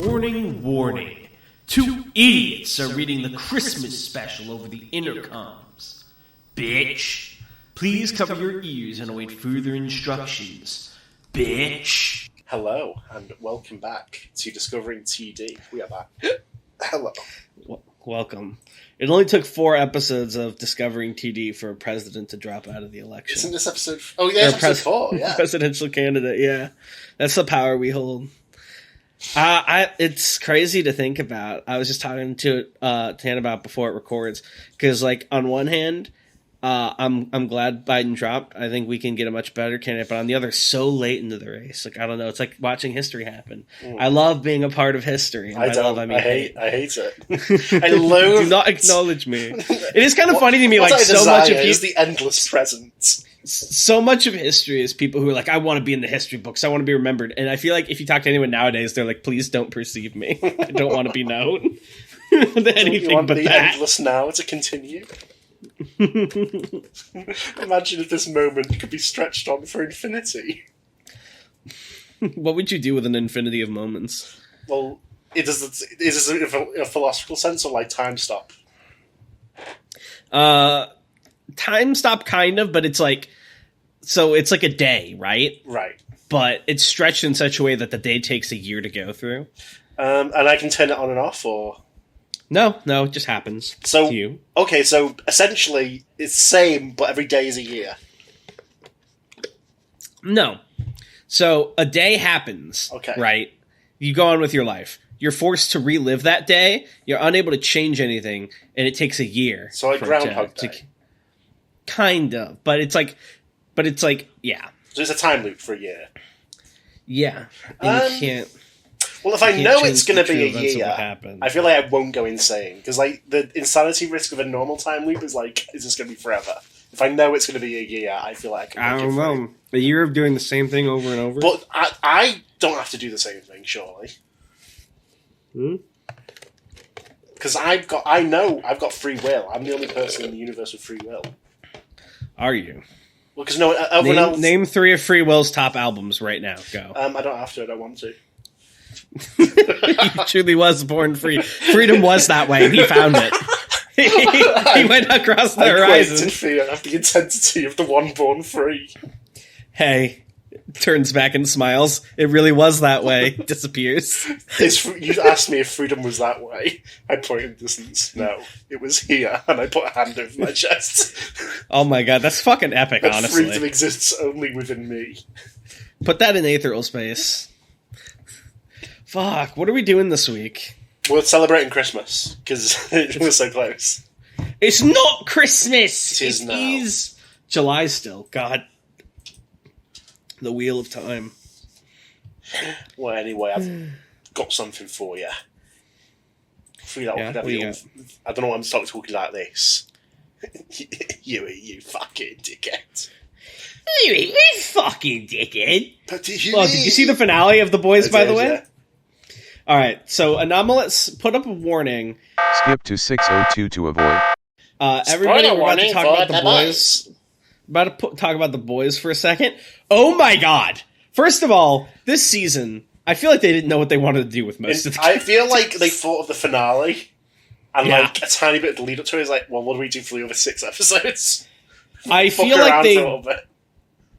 Warning, warning. Two idiots are reading the Christmas special over the intercoms. Bitch. Please cover your ears and await further instructions. Bitch. Hello, and welcome back to Discovering TD. We are back. Hello. Welcome. It only took 4 episodes of Discovering TD for a president to drop out of the election. Isn't this episode... Oh, yeah, it's episode 4, yeah. Presidential candidate, yeah. That's the power we hold. It's crazy to think about. I was just talking to Tan about before it records, because, like, on one hand, I'm glad Biden dropped. I think we can get a much better candidate, but on the other, so late into the race. Like, I don't know. It's like watching history happen. I love being a part of history. I hate it. I do not acknowledge me. It is kind of funny to me, like, so much of is the endless presence. So much of history is people who are like, I want to be in the history books. I want to be remembered. And I feel like if you talk to anyone nowadays, they're like, please don't perceive me. I don't want to be known. Anything you want but the that. endless now to continue? Imagine if this moment could be stretched on for infinity. What would you do with an infinity of moments? Well, is this in a philosophical sense or like time stop? Time stop, kind of, but it's like, so it's like a day, right? Right. But it's stretched in such a way that the day takes a year to go through. And I can turn it on and off, or... No, it just happens to you. Okay, so essentially it's the same, but every day is a year. No. So a day happens, okay, right? You go on with your life. You're forced to relive that day. You're unable to change anything, and it takes a year. So like Groundhog Day. Kind of, but it's like, yeah. So it's a time loop for a year. Yeah, and you can't. Well, if I know it's going to be a year, I feel like I won't go insane. Because, like, the insanity risk of a normal time loop is, like, is this going to be forever? If I know it's going to be a year, I feel like I don't know. A year of doing the same thing over and over? But I don't have to do the same thing, surely. Because I've got free will. I'm the only person in the universe with free will. Are you? Well, because no, everyone else... Name 3 of Free Will's top albums right now. Go. I don't have to. I don't want to. He truly was born free. Freedom was that way, and he found it. He went across the horizon. I fear of the intensity of the one born free. Hey, turns back and smiles. It really was that way. Disappears. You asked me if freedom was that way. I pointed in distance. No, it was here, and I put a hand over my chest. Oh my god, that's fucking epic, and honestly. Freedom exists only within me. Put that in ethereal space. Fuck, what are we doing this week? We're celebrating Christmas, because we're so close. It's not Christmas! It is now. It is July still. God. The wheel of time. Well, anyway, I've got something for you. I don't know why I'm talking like this. You fucking dickhead. You fucking dickhead. But did you see the finale of The Boys, by the way? Yeah. Alright, so Anomalous put up a warning. Skip to 6:02 to avoid. Everybody, we're about to talk about The Boys. About to talk about The Boys for a second. Oh my god! First of all, this season, I feel like they didn't know what they wanted to do with most of the I feel like they thought of the finale, and like a tiny bit of the lead up to it is like, well, what do we do for the other 6 episodes? I feel like they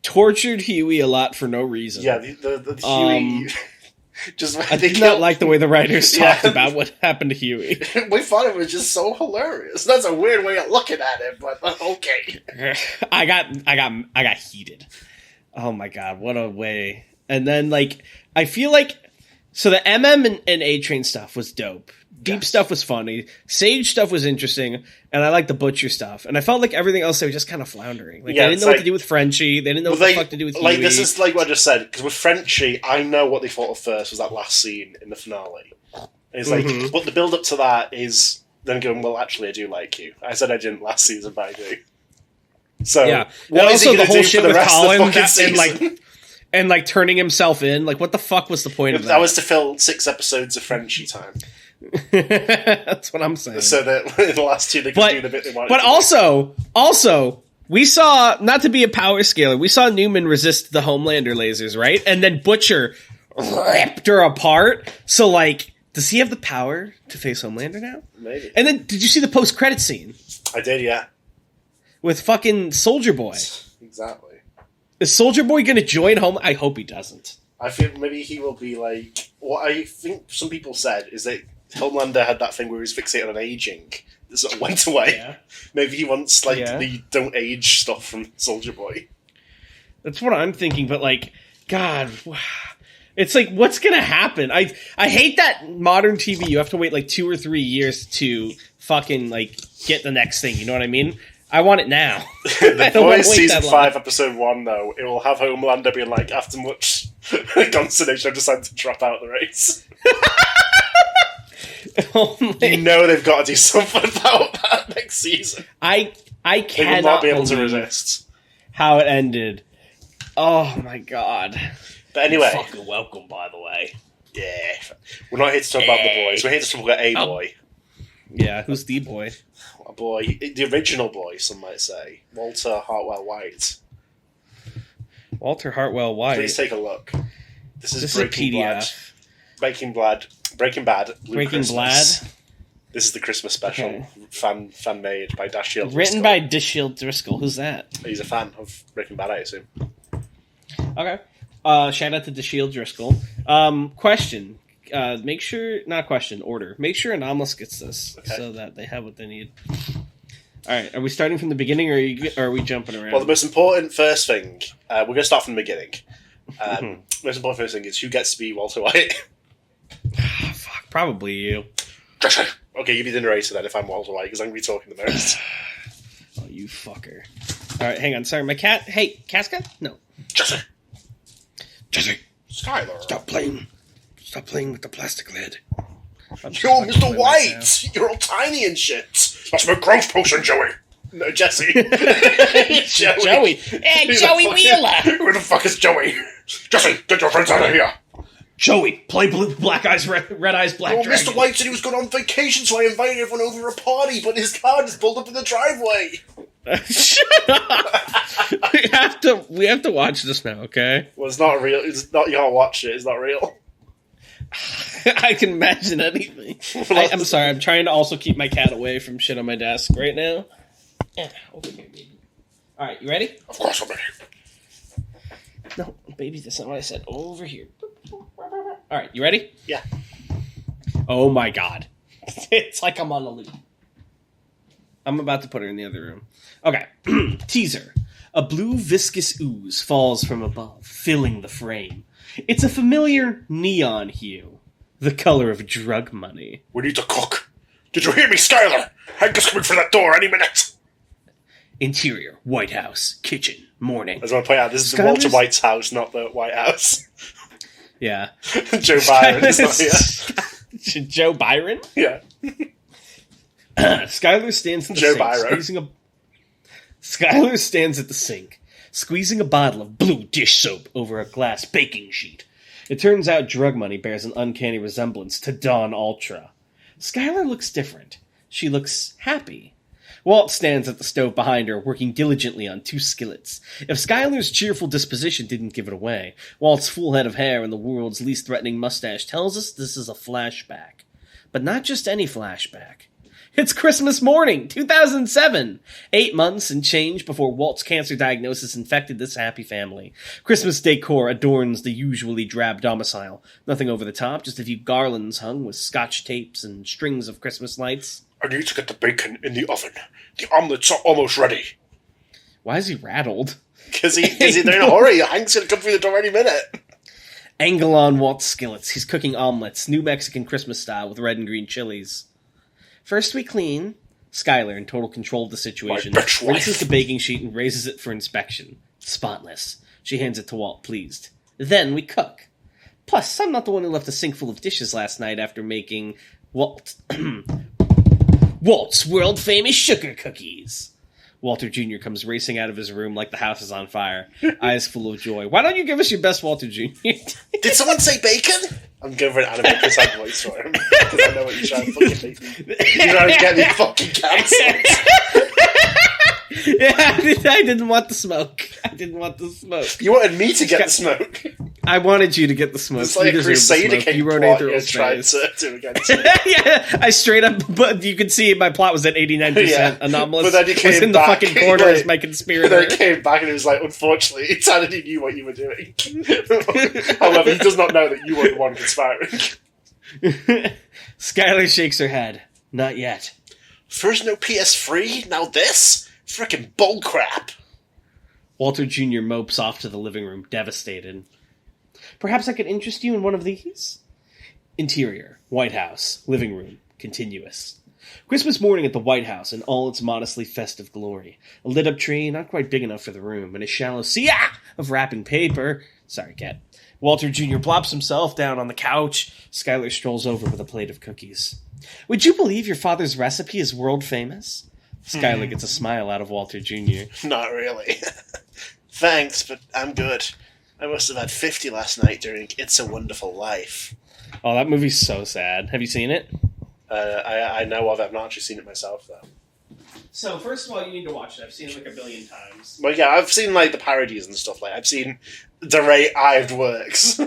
tortured Huey a lot for no reason. Yeah, the Huey... I did not like the way the writers talked about what happened to Huey. We thought it was just so hilarious. That's a weird way of looking at it, but okay. I got heated. Oh my god, what a way. And then, like, I feel like... So the MM and A-Train stuff was dope. Deep stuff was funny. Sage stuff was interesting. And I like the Butcher stuff. And I felt like everything else, they were just kind of floundering. Like, they didn't know what to do with Frenchie. They didn't know what the fuck to do with Huey. Like, this is like what I just said. Because with Frenchie, I know what they thought of first was that last scene in the finale. And it's like, but the build-up to that is then going, well, actually, I do like you. I said I didn't last season, but I do. So, yeah. What and is he also the whole shit with Colin and like turning himself in. Like, what the fuck was the point of that? That was to fill 6 episodes of Frenchie time. That's what I'm saying. So that in the last 2 they could do the bit they wanted. But also, we saw, not to be a power scaler, we saw Newman resist the Homelander lasers, right? And then Butcher ripped her apart. So, like, Does he have the power to face Homelander now? Maybe. And then, did you see the post-credit scene? I did, yeah. With fucking Soldier Boy. Exactly. Is Soldier Boy going to join Home? I hope he doesn't. I feel maybe he will be like... What I think some people said is that Homelander had that thing where he was fixated on aging. That sort of went away. Yeah. Maybe he wants, the don't age stuff from Soldier Boy. That's what I'm thinking, but, God... It's what's going to happen? I hate that modern TV, you have to wait 2 or 3 years to fucking, get the next thing, you know what I mean? I want it now. The Boys Season 5, Episode 1, though, it will have Homelander being after much consternation, I've decided to drop out of the race. You know they've got to do something about that next season. I cannot They will not be able to resist. How it ended. Oh, my God. But anyway. You're fucking welcome, by the way. Yeah. We're not here to talk about the boys. We're here to talk about a boy. Yeah, who's the boy? A boy. The original boy, some might say. Walter Hartwell White. Walter Hartwell White. Please take a look. This is Breaking Bad. Breaking Bad. Blue Breaking Christmas. Bad. This is the Christmas special. Okay. Fan made by Dashiell Written by Dashiell Driscoll. Who's that? He's a fan of Breaking Bad, I assume. Okay. Shout out to Dashiell Driscoll. Question. Make sure... Not question, order. Make sure Anomalous gets this so that they have what they need. Alright, are we starting from the beginning or are we jumping around? Well, the most important first thing... we're going to start from the beginning. Most important first thing is who gets to be Walter White? Fuck, probably you. Jesse! Okay, you be the narrator then if I'm Walter White, because I'm going to be talking the most. Oh, you fucker. Alright, hang on. Sorry, my cat... Hey, Casca? No. Jesse! Skylar. Stop playing with the plastic lid. Yo, Mr. White! You're all tiny and shit! That's my growth potion, Joey. No, Jesse. Joey. Hey, Joey Wheeler! Who the fuck is Joey? Jesse, get your friends out of here. Joey, play Black Eyes, Red Eyes, Black Well, Dragon. Mr. White said he was going on vacation, so I invited everyone over a party, but his car just pulled up in the driveway. Shut up! We have to watch this now, okay? Well, it's not real. It's not. You can't watch it. It's not real. I can imagine anything. I'm sorry. I'm trying to also keep my cat away from shit on my desk right now. Yeah, over here, baby. All right, you ready? Of course I'm ready. No, baby, that's not what I said. Over here. All right, you ready? Yeah. Oh my god, it's like I'm on a loop. I'm about to put her in the other room. Okay, teaser. A blue viscous ooze falls from above, filling the frame. It's a familiar neon hue, the color of drug money. We need to cook. Did you hear me, Skylar? Hank is coming for that door any minute. Interior, White House, kitchen, morning. I just want to point out, this is the Walter White's house, not the White House. Yeah. Joe Byron is not here. Joe Byron? Yeah. Skylar stands in the Joe sink, Byron. Skylar stands at the sink, squeezing a bottle of blue dish soap over a glass baking sheet. It turns out drug money bears an uncanny resemblance to Dawn Ultra. Skylar looks different. She looks happy. Walt stands at the stove behind her, working diligently on 2 skillets. If Skylar's cheerful disposition didn't give it away, Walt's full head of hair and the world's least threatening mustache tells us this is a flashback. But not just any flashback. It's Christmas morning, 2007. 8 months and change before Walt's cancer diagnosis infected this happy family. Christmas decor adorns the usually drab domicile. Nothing over the top, just a few garlands hung with scotch tapes and strings of Christmas lights. I need to get the bacon in the oven. The omelets are almost ready. Why is he rattled? Because they're in a hurry. Hank's going to come through the door any minute. Angle on Walt's skillets. He's cooking omelets, New Mexican Christmas style with red and green chilies. First we clean. Skylar, in total control of the situation, My bitch wife. rinses the baking sheet and raises it for inspection. Spotless. She hands it to Walt, pleased. Then we cook. Plus, I'm not the one who left a sink full of dishes last night after making Walt's world-famous sugar cookies. Walter Jr. comes racing out of his room like the house is on fire, eyes full of joy. Why don't you give us your best Walter Jr.? Did someone say bacon? I'm going for an anime Chris voice for him. Because I know what you're trying to fucking do. You're trying to get me fucking cancelled. Yeah, I didn't want the smoke. You wanted me to get the smoke. I wanted you to get the smoke. It's like you a deserve the Crusader smoke. King You wrote plot April you're trying Space. to do against it. Yeah, I straight up, but you could see my plot was at 89%. Yeah. Anomalous But then you was came in the back, fucking corner like, as my And then conspirator. it came back and it was like, unfortunately, it sounded he knew what you were doing. However, he does not know that you were the one conspiring. Skylar shakes her head. Not yet. First no PS3, now this? Frickin' bullcrap. Walter Jr. mopes off to the living room, devastated. Perhaps I could interest you in one of these? Interior, White House, living room, continuous. Christmas morning at the White House in all its modestly festive glory. A lit-up tree, not quite big enough for the room, and a shallow sea of wrapping paper. Sorry, cat. Walter Jr. plops himself down on the couch. Skylar strolls over with a plate of cookies. Would you believe your father's recipe is world famous? Skylar gets a smile out of Walter Jr. Not really. Thanks, but I'm good. I must have had 50 last night during It's a Wonderful Life. Oh, that movie's so sad. Have you seen it? I know of it. I've not actually seen it myself, though. So, first of all, you need to watch it. I've seen it like a billion times. Well, yeah, I've seen, like, the parodies and stuff. Like, I've seen derived works.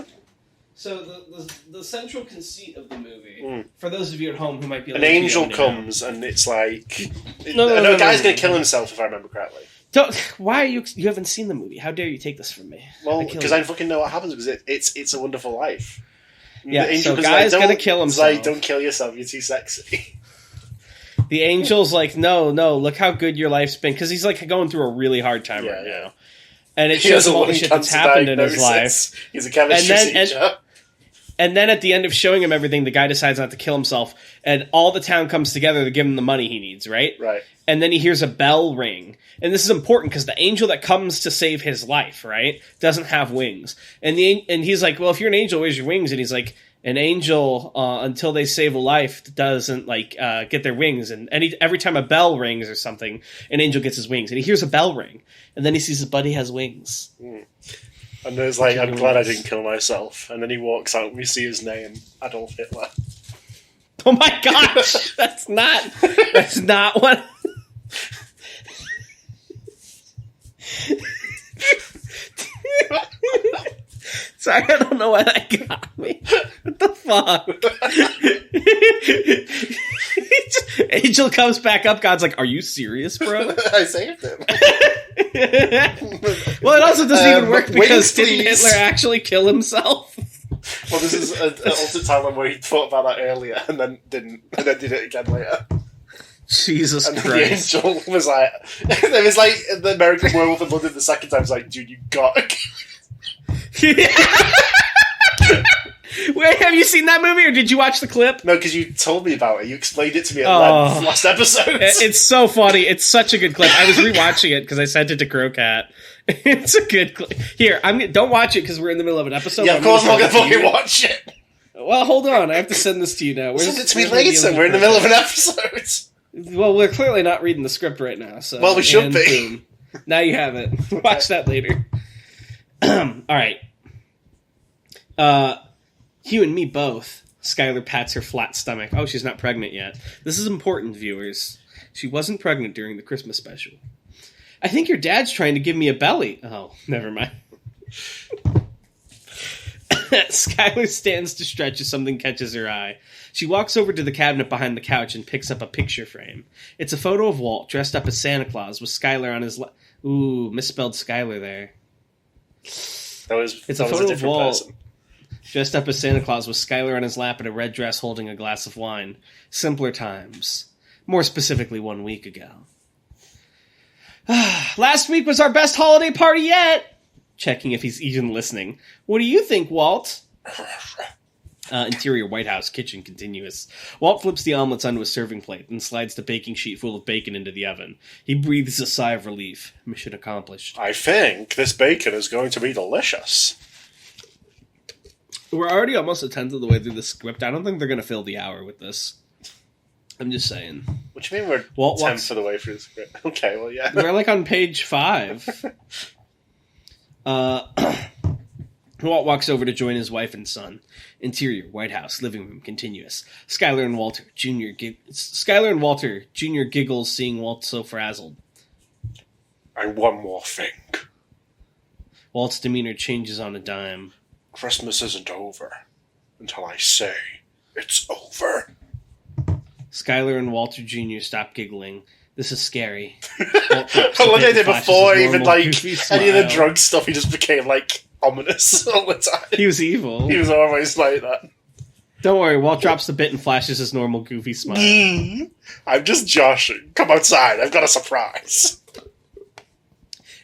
So, the central conceit of the movie, for those of you at home who might be... An angel comes, and it's like... No, a guy's going to kill himself, if I remember correctly. Why are you haven't seen the movie? How dare you take this from me? Well, because I fucking know what happens, because it's a wonderful life. Yeah, The angel so is guy's like, gonna kill it's himself. like, don't kill yourself, you're too sexy. The angel's like, no, look how good your life's been. Because he's like going through a really hard time right now. And it He has shows a all the lung shit that's cancer happened in his diagnosis. life. He's a chemistry teacher. And then at the end of showing him everything, the guy decides not to kill himself. And all the town comes together to give him the money he needs, right? Right. And then he hears a bell ring. And this is important because the angel that comes to save his life, right, doesn't have wings. And he's like, well, if you're an angel, where's your wings? And he's like, an angel, until they save a life, doesn't get their wings. And every time a bell rings or something, an angel gets his wings. And he hears a bell ring. And then he sees his buddy has wings. And there's like, I'm glad I didn't kill myself. And then he walks out and we see his name, Adolf Hitler. Oh my gosh! That's not what... Sorry, I don't know why that got me. What the fuck? Angel comes back up. God's like, "Are you serious, bro?" I saved him. Well, it also doesn't even work because wings, didn't please. Hitler actually kill himself? Well, this is an alternate timeline where he thought about that earlier and then didn't, and then did it again later. Jesus And Christ! the angel was like, it was like the American Werewolf in London the second time. Was like, dude, you gotta. Wait, have you seen that movie, or did you watch the clip? No, because you told me about it. You explained it to me at Oh. length last episode. It's so funny. It's such a good clip. I was rewatching it because I sent it to Crowcat. It's a good clip. Here, don't watch it because we're in the middle of an episode. Yeah, of course I'm not gonna fucking watch it. Well, hold on. I have to send this to you now. Send it to me later. We're in the middle of an episode. Well, we're clearly not reading the script right now. So, Well, we should and be. boom. Now you have it. Watch that later. All right. You and me both. Skylar pats her flat stomach. Oh, she's not pregnant yet. This is important, viewers. She wasn't pregnant during the Christmas special. I think your dad's trying to give me a belly. Oh, never mind. Skylar stands to stretch as something catches her eye. She walks over to the cabinet behind the couch and picks up a picture frame. It's a photo of Walt dressed up as Santa Claus with Skylar on his... Ooh, misspelled Skylar there. It's a photo of Walt person. dressed up as Santa Claus with Skylar on his lap in a red dress holding a glass of wine. Simpler times. More specifically, 1 week ago. Last week was our best holiday party yet! Checking if he's even listening. What do you think, Walt? Interior White House kitchen continuous. Walt flips the omelets onto a serving plate and slides the baking sheet full of bacon into the oven. He breathes a sigh of relief. Mission accomplished. I think this bacon is going to be delicious. We're already almost a tenth of the way through the script. I don't think they're going to fill the hour with this. I'm just saying. What do you mean we're Walt 10th of the way through the script? Okay, well, yeah. We're like on page 5. Walt walks over to join his wife and son. Interior, White House, living room, continuous. Skylar and Walter Jr. giggles seeing Walt so frazzled. And one more thing. Walt's demeanor changes on a dime. Christmas isn't over until I say it's over. Skylar and Walter Jr. stop giggling. This is scary. I look at it before even like any of the drug stuff. He just became like ominous all the time. He was evil. He was always like that. Don't worry, Walt drops the bit and flashes his normal goofy smile. I'm just joshing. Come outside. I've got a surprise.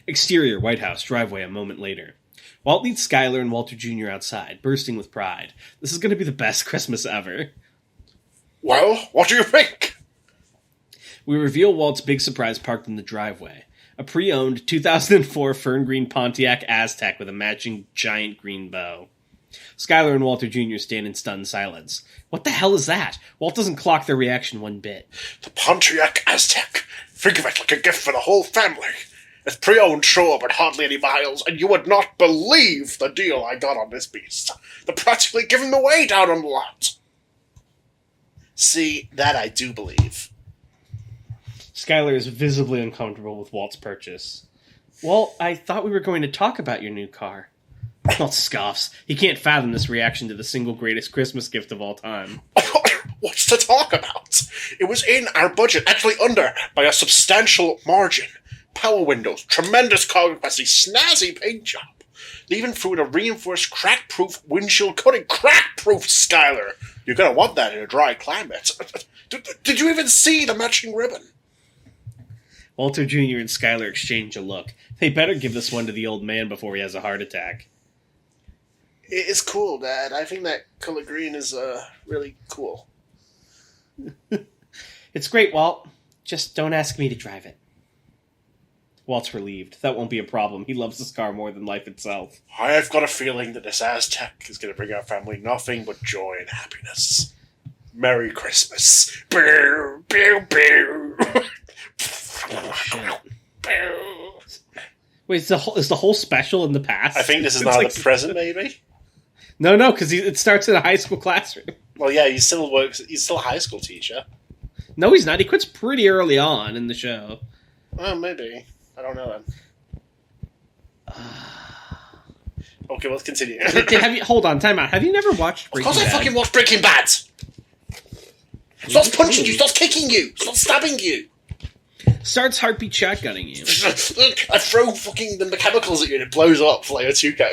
Exterior, White House, driveway a moment later. Walt leads Skylar and Walter Jr. outside, bursting with pride. This is going to be the best Christmas ever. Well, what do you think? We reveal Walt's big surprise parked in the driveway. A pre-owned 2004 fern green Pontiac Aztek with a matching giant green bow. Skylar and Walter Jr. stand in stunned silence. What the hell is that? Walt doesn't clock their reaction one bit. The Pontiac Aztek. Think of it like a gift for the whole family. It's pre-owned, sure, but hardly any miles, and you would not believe the deal I got on this beast. They're practically giving them away down on the lot. See, that I do believe. Skylar is visibly uncomfortable with Walt's purchase. Walt, I thought we were going to talk about your new car. Walt scoffs. He can't fathom this reaction to the single greatest Christmas gift of all time. What's to talk about? It was in our budget, actually under by a substantial margin. Power windows, tremendous cargo capacity, snazzy paint job. They even threw in a reinforced crack-proof windshield coating. Crack-proof, Skylar! You're gonna want that in a dry climate. Did you even see the matching ribbon? Walter Jr. and Skylar exchange a look. They better give this one to the old man before he has a heart attack. It's cool, Dad. I think that color green is really cool. It's great, Walt. Just don't ask me to drive it. Walt's relieved. That won't be a problem. He loves this car more than life itself. I've got a feeling that this Aztec is going to bring our family nothing but joy and happiness. Merry Christmas. Pew, pew, pew. Wait, is the whole special in the past? I think this is It's now like the present, maybe? No, because it starts in a high school classroom. Well, yeah, he still works. He's still a high school teacher. No, he's not. He quits pretty early on in the show. Oh, maybe. I don't know then. Okay, let's continue. Hold on, time out. Have you never watched Breaking Bad? Of course I fucking watched Breaking Bad! Stop punching you! Stop kicking you! Stop stabbing you! Starts heartbeat shotgunning you. I throw fucking the chemicals at you and it blows up like a Tuco.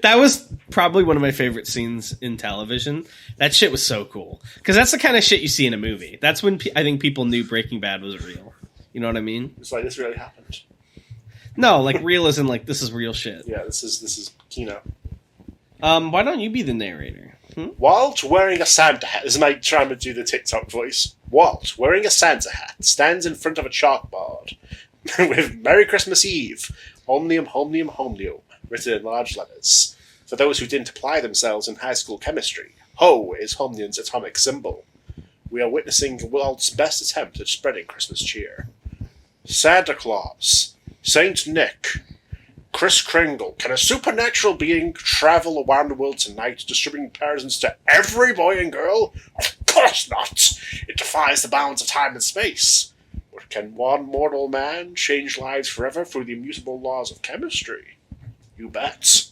That was probably one of my favorite scenes in television. That shit was so cool. Because that's the kind of shit you see in a movie. That's when I think people knew Breaking Bad was real. You know what I mean? It's like, this really happened. No, like real as in like this is real shit. Yeah, this is Kino. Why don't you be the narrator? Walt wearing a Santa hat. This is my trying to do the TikTok voice. Walt wearing a Santa hat stands in front of a chalkboard with Merry Christmas Eve, Omnium, Homnium, Homnium, written in large letters. For those who didn't apply themselves in high school chemistry, Ho is Homnium's atomic symbol. We are witnessing Walt's best attempt at spreading Christmas cheer. Santa Claus, Saint Nick, Kris Kringle, can a supernatural being travel around the world tonight, distributing presents to every boy and girl? Of course not! It defies the bounds of time and space. But can one mortal man change lives forever through the immutable laws of chemistry? You bet.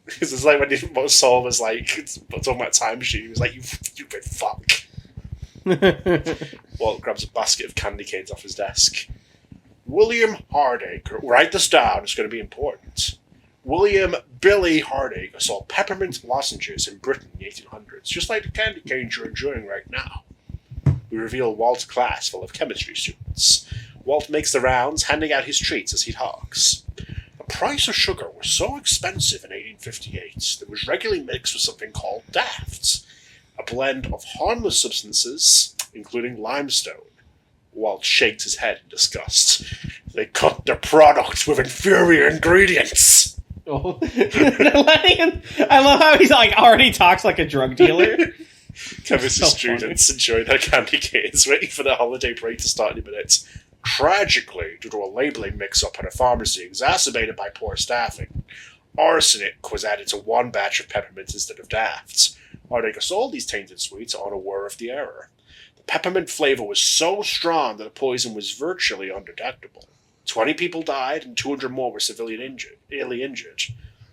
Because it's like when Saul was like, talking about time machine, he was like, you stupid fuck. Walt grabs a basket of candy canes off his desk. William Hardacre. Write this down, it's going to be important. William Billy Hardacre sold peppermint lozenges in Britain in the 1800s, just like the candy canes you're enjoying right now. We reveal Walt's class full of chemistry students. Walt makes the rounds, handing out his treats as he talks. The price of sugar was so expensive in 1858 that it was regularly mixed with something called dafts, a blend of harmless substances, including limestone. Walt shakes his head in disgust. They cut their product with inferior ingredients. Oh. I love how he's like already talks like a drug dealer. Chemistry students enjoy their candy canes, waiting for their holiday break to start in a minute. Tragically, due to a labeling mix-up at a pharmacy exacerbated by poor staffing, arsenic was added to one batch of peppermint instead of dafts. Hardacre sold these tainted sweets, unaware of the error. The peppermint flavor was so strong that the poison was virtually undetectable. 20 people died and 200 more were severely injured.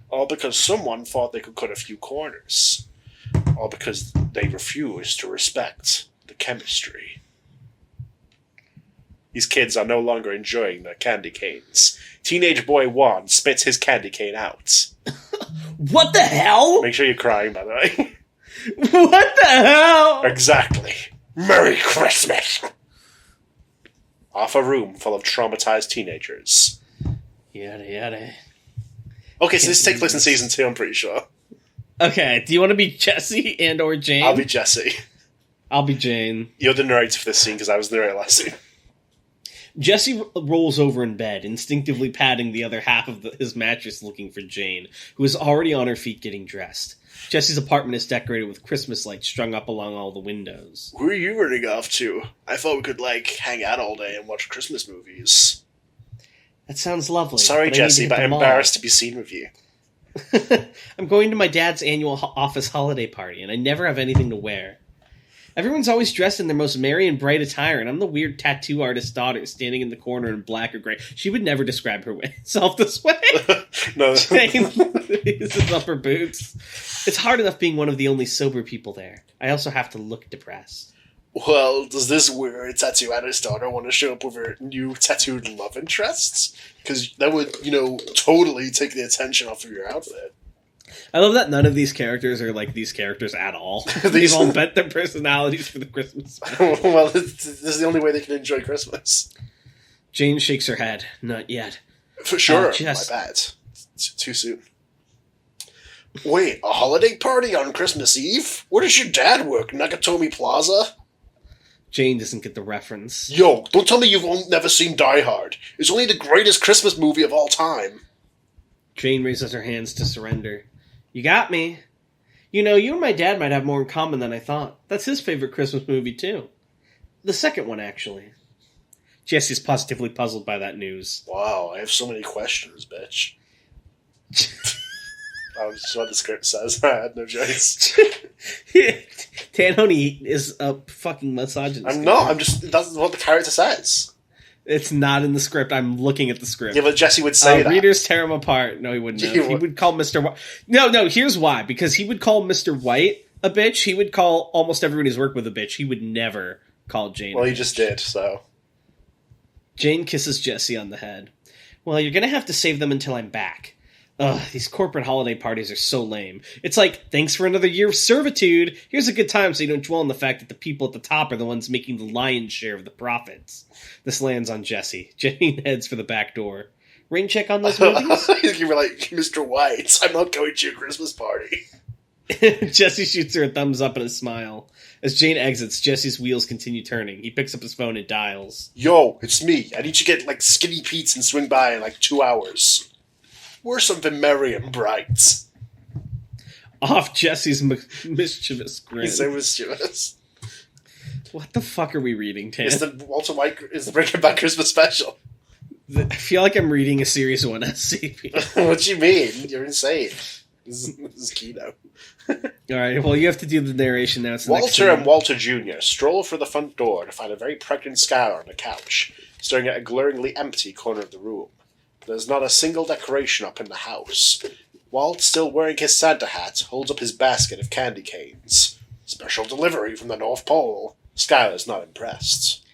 All because someone thought they could cut a few corners. All because they refused to respect the chemistry. These kids are no longer enjoying their candy canes. Teenage boy 1 spits his candy cane out. What the hell? Make sure you're crying, by the way. What the hell? Exactly. Merry Christmas! Off a room full of traumatized teenagers. Yada yada. Okay, so this takes place in season 2, I'm pretty sure. Okay, do you want to be Jesse and or Jane? I'll be Jesse. I'll be Jane. You're the narrator for this scene because I was the narrator last scene. Jesse rolls over in bed, instinctively patting the other half of his mattress looking for Jane, who is already on her feet getting dressed. Jesse's apartment is decorated with Christmas lights strung up along all the windows. Who are you running off to? I thought we could, hang out all day and watch Christmas movies. That sounds lovely. Sorry, Jesse, but I'm embarrassed to be seen with you. I'm going to my dad's annual office holiday party, and I never have anything to wear. Everyone's always dressed in their most merry and bright attire, and I'm the weird tattoo artist's daughter standing in the corner in black or gray. She would never describe herself this way. No. Jane uses up her boots. It's hard enough being one of the only sober people there. I also have to look depressed. Well, does this weird tattoo artist's daughter want to show up with her new tattooed love interests? Because that would, totally take the attention off of your outfit. I love that none of these characters are like these characters at all. They've all bent their personalities for the Christmas. Well, this is the only way they can enjoy Christmas. Jane shakes her head. Not yet. For sure. Jess. My bad. It's too soon. Wait, a holiday party on Christmas Eve? Where does your dad work? Nakatomi Plaza? Jane doesn't get the reference. Yo, don't tell me you've never seen Die Hard. It's only the greatest Christmas movie of all time. Jane raises her hands to surrender. You got me. You and my dad might have more in common than I thought. That's his favorite Christmas movie, too. The second one, actually. Jesse's positively puzzled by that news. Wow, I have so many questions, bitch. That was just what the script says. I had no choice. Tanhoney is a fucking misogynist. I'm not. That's what the character says. It's not in the script. I'm looking at the script. Yeah, but Jesse would say that. Readers tear him apart. No, he wouldn't. He would call Mr. White. No, here's why. Because he would call Mr. White a bitch. He would call almost everyone he's worked with a bitch. He would never call Jane Well, a he bitch. just did, so. Jane kisses Jesse on the head. Well, you're going to have to save them until I'm back. Ugh, these corporate holiday parties are so lame. It's like, thanks for another year of servitude. Here's a good time so you don't dwell on the fact that the people at the top are the ones making the lion's share of the profits. This lands on Jesse. Jane heads for the back door. Rain check on those movies? You were like, Mr. White, I'm not going to your Christmas party. Jesse shoots her a thumbs up and a smile. As Jane exits, Jesse's wheels continue turning. He picks up his phone and dials. Yo, it's me. I need you to get, Skinny Pete's and swing by in, 2 hours. We're something merry and bright. Off Jesse's mischievous grin. He's so mischievous. What the fuck are we reading, Tan? It's the Walter White is the Breaking Bad Christmas special. I feel like I'm reading a Series 1 SCP. What do you mean? You're insane. This is Kino. Alright, well, you have to do the narration now. It's the next Walter scene. and Walter Jr. stroll through the front door to find a very pregnant Skylar on the couch, staring at a glaringly empty corner of the room. There's not a single decoration up in the house. Walt, still wearing his Santa hat, holds up his basket of candy canes. Special delivery from the North Pole. Skylar's not impressed.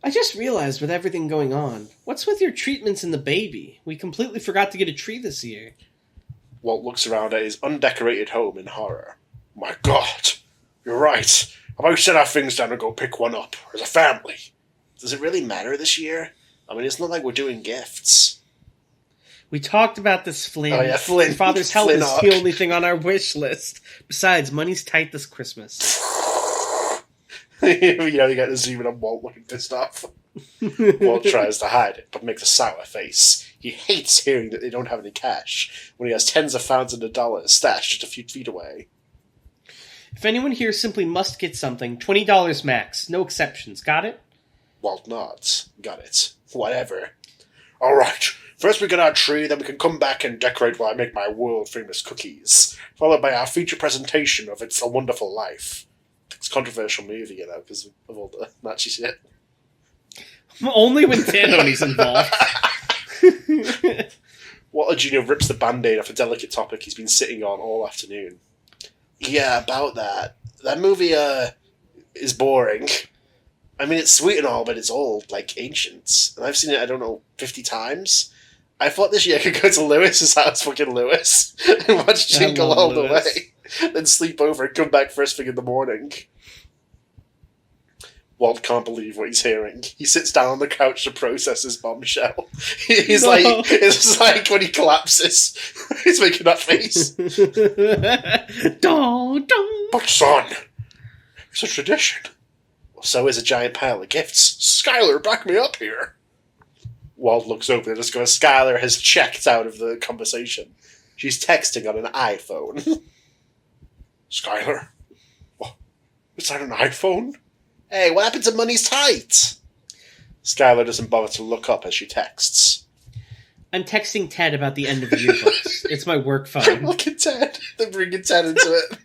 I just realized with everything going on, what's with your treatments and the baby? We completely forgot to get a tree this year. Walt looks around at his undecorated home in horror. My God, you're right. How about we set our things down and go pick one up, as a family? Does it really matter this year? I mean, it's not like we're doing gifts. We talked about this, Flynn. Oh, yeah, Flynn. Your father's health Flynn is Hawk. the only thing on our wish list. Besides, money's tight this Christmas. You get to zoom in on Walt looking pissed off. Walt tries to hide it, but makes a sour face. He hates hearing that they don't have any cash, when he has tens of thousands of dollars stashed just a few feet away. If anyone here simply must get something, $20 max. No exceptions. Got it? Walt nods. Got it. Whatever. Alright, first we get our tree, then we can come back and decorate while I make my world-famous cookies, followed by our feature presentation of It's a Wonderful Life. It's a controversial movie, because of all the Nazi shit. Only when Tanhoney's involved. Walter Jr. rips the band-aid off a delicate topic he's been sitting on all afternoon. Yeah, about that. That movie, is boring. I mean, it's sweet and all, but it's old, like ancient. And I've seen it, I don't know, 50 times. I thought this year I could go to Lewis's house, fucking Lewis, and watch Jingle All the Way. Then sleep over and come back first thing in the morning. Walt can't believe what he's hearing. He sits down on the couch to process his bombshell. He's like, it's like when he collapses. He's making that face. But son, it's a tradition. Well, so is a giant pile of gifts. Skylar, back me up here. Walt looks over and discovers Skylar has checked out of the conversation. She's texting on an iPhone. Skylar? What? Is that an iPhone? Hey, what happened to Money's Tight? Skylar doesn't bother to look up as she texts. I'm texting Ted about the end of the yearbooks. It's my work phone. Look at Ted. They're bringing Ted into it.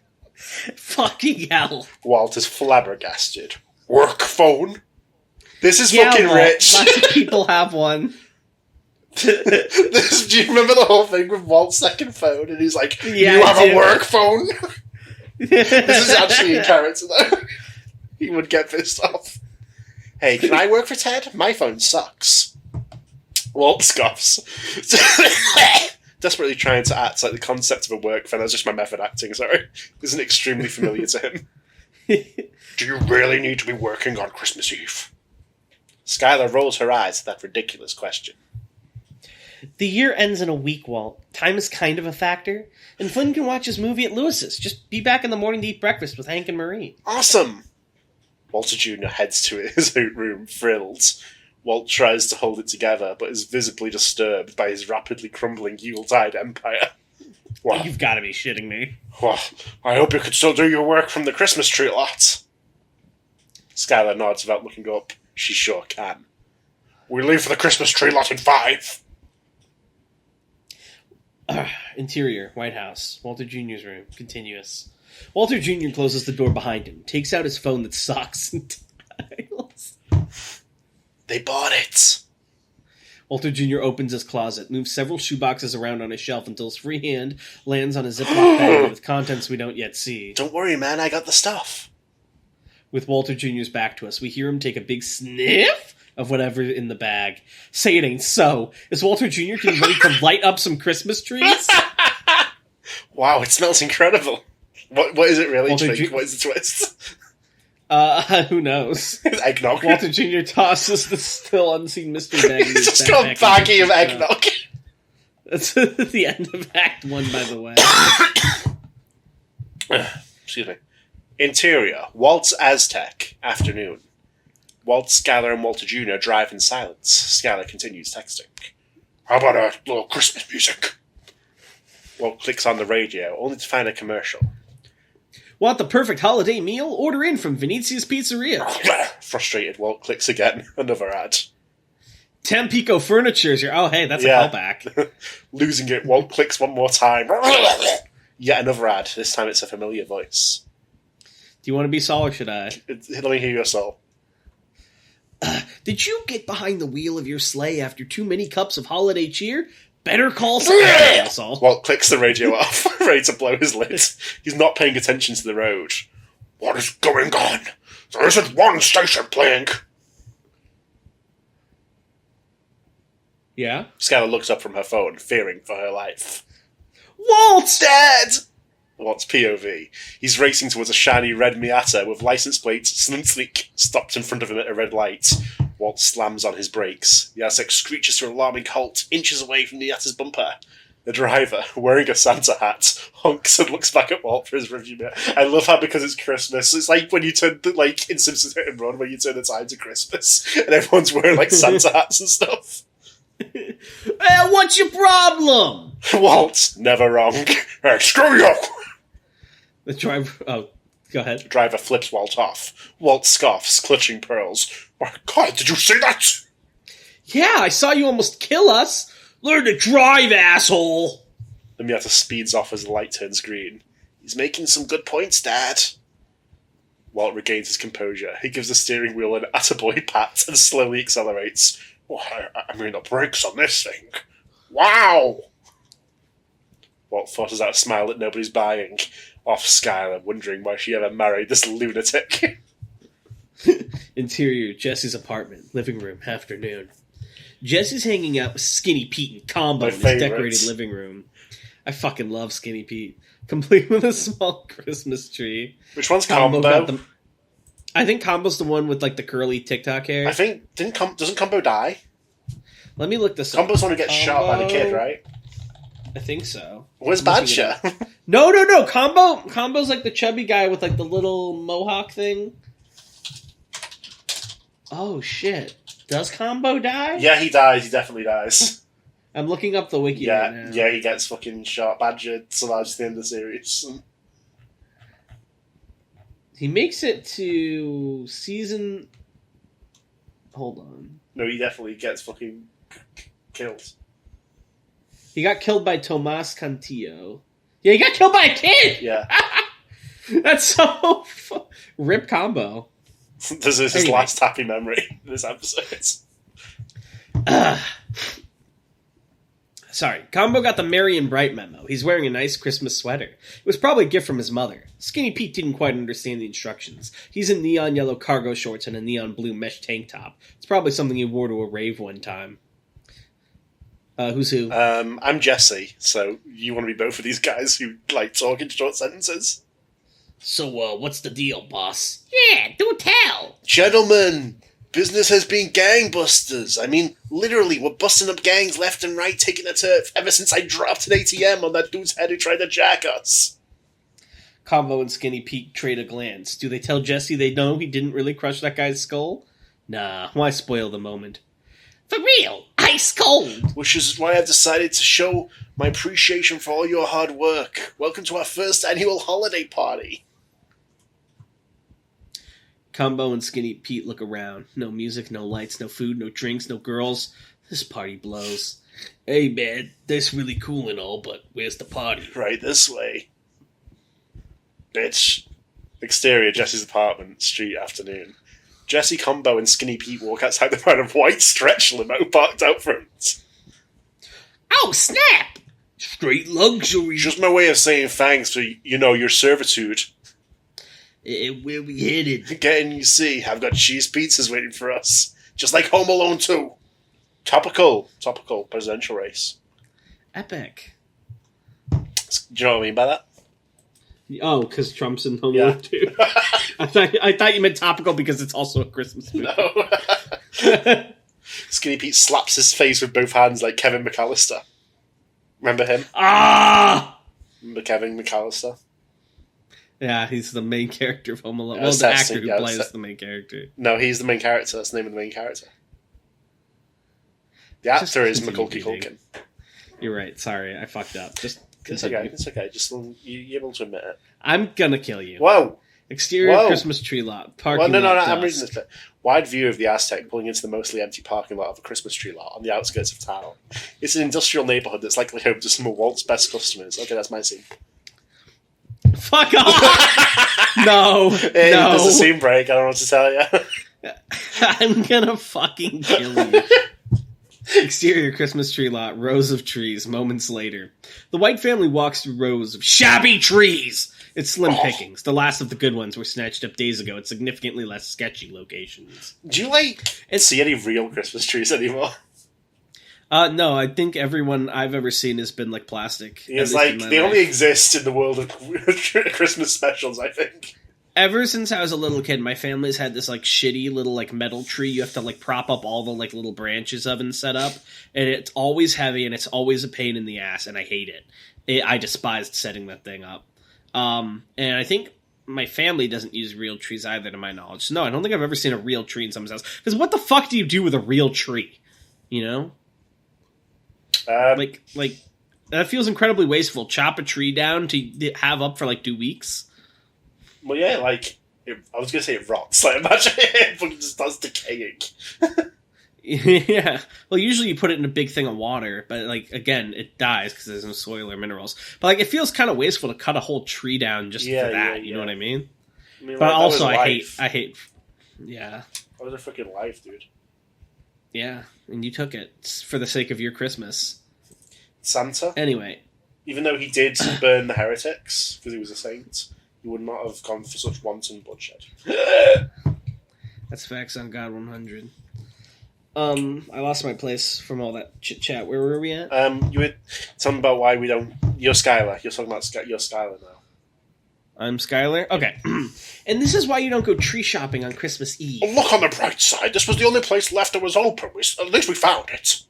Fucking hell. Walt is flabbergasted. Work phone? This is fucking Walt, rich. Lots of people have one. Do you remember the whole thing with Walt's second phone? And he's like, Yeah, you I have do. a work phone? This is actually a character, though. He would get pissed off. Hey, can I work for Ted? My phone sucks. Walt scoffs. Desperately trying to act like the concept of a work phone. That's just my method acting, sorry. Isn't extremely familiar to him. Do you really need to be working on Christmas Eve? Skylar rolls her eyes at that ridiculous question. The year ends in a week, Walt. Time is kind of a factor. And Flynn can watch his movie at Lewis's. Just be back in the morning to eat breakfast with Hank and Marie. Awesome! Walter Jr. heads to his own room, thrilled. Walt tries to hold it together, but is visibly disturbed by his rapidly crumbling Yuletide empire. Well, You've got to be shitting me. well, I hope you can still do your work from the Christmas tree lot. Skylar nods without looking up. She sure can. We leave for the Christmas tree lot in 5. Interior, White House. Walter Jr.'s room. Continuous. Walter Jr. closes the door behind him, takes out his phone that sucks, and dials. They bought it. Walter Jr. opens his closet, moves several shoeboxes around on his shelf until his free hand lands on a Ziploc bag with contents we don't yet see. Don't worry, man, I got the stuff. With Walter Jr.'s back to us, we hear him take a big sniff of whatever in the bag. Say it ain't so. Is Walter Jr. getting ready to light up some Christmas trees? Wow, it smells incredible. What is it really, Walter Trink? Ju- What is the twist? Who knows? Eggnog. Walter Jr. tosses the still unseen mystery bag. It's just got a baggie of eggnog. That's the end of Act 1, by the way. Excuse me. Interior, Walt's Aztec, afternoon. Walt, Skylar, and Walter Jr. drive in silence. Skylar continues texting. How about a little Christmas music? Walt clicks on the radio, only to find a commercial. Want the perfect holiday meal? Order in from Venezia's Pizzeria. Frustrated, Walt clicks again. Another ad. Tampico Furniture is your... Oh, hey, that's a callback. Losing it, Walt clicks one more time. Yet another ad. This time it's a familiar voice. Do you want to be Saul or should I? Let me hear your soul. Did you get behind the wheel of your sleigh after too many cups of holiday cheer? Better call Saul. Walt clicks the radio off, ready to blow his lid. He's not paying attention to the road. What is going on? There isn't one station playing. Yeah? Skylar looks up from her phone, fearing for her life. Walt! Dead! Walt's POV. He's racing towards a shiny red Miata with license plate Slink stopped in front of him at a red light. Walt slams on his brakes. The Aztec screeches to an alarming halt, inches away from the Miata's bumper. The driver, wearing a Santa hat, honks and looks back at Walt for his review mirror. I love how, because it's Christmas, it's like when you turn, like, in Simpsons Hit and Run, when you turn the time to Christmas, and everyone's wearing, like, Santa hats and stuff. Hey, what's your problem? Walt, never wrong. Hey, screw you! The driver... Oh, go ahead. The driver flips Walt off. Walt scoffs, clutching pearls. My God, did you see that? Yeah, I saw you almost kill us. Learn to drive, asshole. The Miata speeds off as the light turns green. He's making some good points, Dad. Walt regains his composure. He gives the steering wheel an attaboy pat and slowly accelerates. Oh, I mean, the brakes on this thing. Wow! what forces out a smile that nobody's buying off Skylar, wondering why she ever married this lunatic. Interior, Jesse's apartment, living room, afternoon. Jesse's hanging out with Skinny Pete and Combo in his decorated living room. I fucking love Skinny Pete. Complete with a small Christmas tree. Which one's Combo? I think Combo's the one with like the curly TikTok hair. I think doesn't Combo die? Let me look this up. Combo's the one who gets shot by the kid, right? I think so. Where's Badger? No. Combo's like the chubby guy with like the little mohawk thing. Oh shit. Does Combo die? Yeah, he dies. He definitely dies. I'm looking up the wiki right now. Yeah, he gets fucking shot. Badger survives the end of the series. He makes it to season... Hold on. No, he definitely gets fucking killed. He got killed by Tomas Cantillo. Yeah, he got killed by a kid! Yeah. That's so... Rip Combo. This is his last happy memory in this episode. Sorry. Combo got the Merry and Bright memo. He's wearing a nice Christmas sweater. It was probably a gift from his mother. Skinny Pete didn't quite understand the instructions. He's in neon yellow cargo shorts and a neon blue mesh tank top. It's probably something he wore to a rave one time. Who's who? I'm Jesse, so you want to be both of these guys who like talk in short sentences? So, what's the deal, boss? Yeah, do tell! Gentlemen, business has been gangbusters. I mean, literally, we're busting up gangs left and right, taking a turf ever since I dropped an ATM on that dude's head who tried to jack us. Combo and Skinny Pete trade a glance. Do they tell Jesse they know he didn't really crush that guy's skull? Nah, why spoil the moment? For real, ice cold! Which is why I've decided to show my appreciation for all your hard work. Welcome to our first annual holiday party. Combo and Skinny Pete look around. No music, no lights, no food, no drinks, no girls. This party blows. Hey man, that's really cool and all, but where's the party? Right this way. Bitch. Exterior, Jesse's apartment, street, afternoon. Jesse, Combo, and Skinny Pete walk outside the brand of white stretch limo parked out front. Oh, snap! Straight luxury. Just my way of saying thanks for, your servitude. Where we headed? Get in, you see. I've got cheese pizzas waiting for us. Just like Home Alone 2. Topical presidential race. Epic. Do you know what I mean by that? Oh, because Trump's in Home Alone 2. I thought you meant topical because it's also a Christmas movie. No. Skinny Pete slaps his face with both hands like Kevin McAllister. Remember him? Ah! Remember Kevin McAllister? Yeah, he's the main character of Home Alone. Well, the actor who plays the main character. No, he's the main character. That's the name of the main character. The actor is Macaulay Culkin. You're right. Sorry, I fucked up. Just continue. It's okay. Just you're able to admit it. I'm gonna kill you. Whoa! Exterior Christmas tree lot. Parking lot. No. I'm reading this bit. Wide view of the Aztec pulling into the mostly empty parking lot of a Christmas tree lot on the outskirts of town. It's an industrial neighborhood that's likely home to some of Walt's best customers. Okay, that's my scene. Fuck off! No. There's a scene break. I don't know what to tell you. I'm gonna fucking kill you. Exterior Christmas tree lot, rows of trees, moments later. The White family walks through rows of shabby trees. It's slim pickings. The last of the good ones were snatched up days ago at significantly less sketchy locations. Do you, see any real Christmas trees anymore? No, I think everyone I've ever seen has been, like, plastic. It's like, they only exist in the world of Christmas specials, I think. Ever since I was a little kid, my family's had this, like, shitty little, like, metal tree you have to, like, prop up all the, like, little branches of and set up. And it's always heavy, and it's always a pain in the ass, and I hate it. I despised setting that thing up. And I think my family doesn't use real trees either, to my knowledge. So, no, I don't think I've ever seen a real tree in someone's house. Because what the fuck do you do with a real tree? You know? Like that feels incredibly wasteful. Chop a tree down to have up for, like, 2 weeks. Well, yeah, like, I was going to say it rots. Like, imagine it fucking just starts decaying. Yeah. Well, usually you put it in a big thing of water, but, like, again, it dies because there's no soil or minerals. But, like, it feels kind of wasteful to cut a whole tree down just for that. You know what I mean? But like, also, I hate. Yeah. That was a freaking life, dude. Yeah, and you took it for the sake of your Christmas. Santa? Anyway, Even though he did burn the heretics, because he was a saint, he would not have gone for such wanton bloodshed. That's facts on God 100. I lost my place from all that chit-chat. Where were we at? You were telling me about why we don't... You're Skylar. You're talking about you're Skylar now. I'm Skylar? Okay. And this is why you don't go tree shopping on Christmas Eve. Oh, look on the bright side. This was the only place left that was open. At least we found it.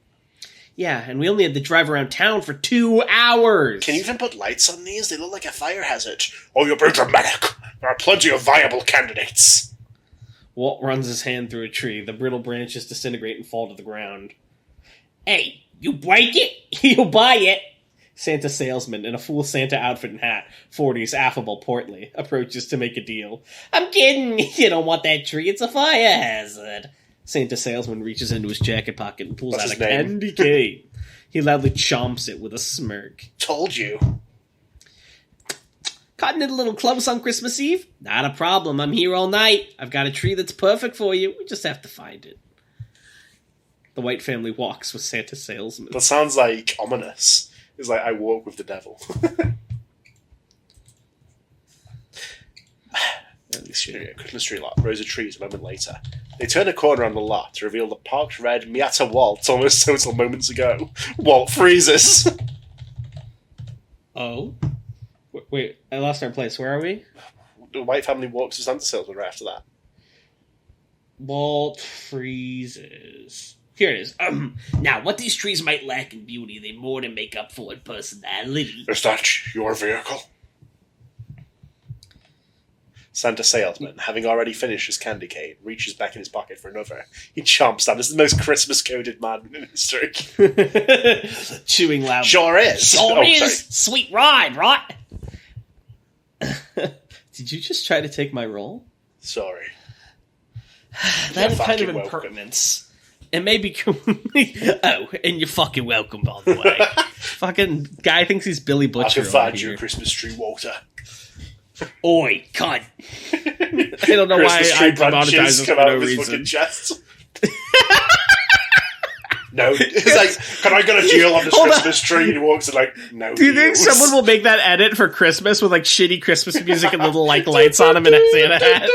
Yeah, and we only had to drive around town for 2 hours. Can you even put lights on these? They look like a fire hazard. Oh, you're being dramatic. There are plenty of viable candidates. Walt runs his hand through a tree. The brittle branches disintegrate and fall to the ground. Hey, you break it, you'll buy it. Santa salesman in a full Santa outfit and hat, 40s, affable, portly, approaches to make a deal. I'm kidding. You don't want that tree. It's a fire hazard. Santa salesman reaches into his jacket pocket and pulls out a candy cane. He loudly chomps it with a smirk. Told you. Cutting it a little close on Christmas Eve? Not a problem. I'm here all night. I've got a tree that's perfect for you. We just have to find it. The White family walks with Santa salesman. That sounds like ominous. It's like, I walk with the devil. Christmas tree lot, rows of trees a moment later. They turn a corner on the lot to reveal the parked red Miata Walt almost total moments ago. Walt freezes. Oh? Wait, I lost our place. Where are we? The White family walks to Santa salesman right after that. Walt freezes. Here it is. Now, what these trees might lack in beauty, they more than make up for in personality. Is that your vehicle? Santa salesman, having already finished his candy cane, reaches back in his pocket for another. He chomps down. This is the most Christmas-coded man in history. Chewing loudly. Sure is. Sure is. Sweet ride, right? Did you just try to take my role? Sorry. That is kind of impertinence. It may be... Oh, and you're fucking welcome, by the way. Fucking guy thinks he's Billy Butcher. I can find you a Christmas tree, Walter. Oi, cunt. I don't know why I demonetize this for no reason. No, it's like, can I get a deal on this Christmas tree? And he walks in like, no. Do you think someone will make that edit for Christmas with like shitty Christmas music and little like lights on him in a Santa hat?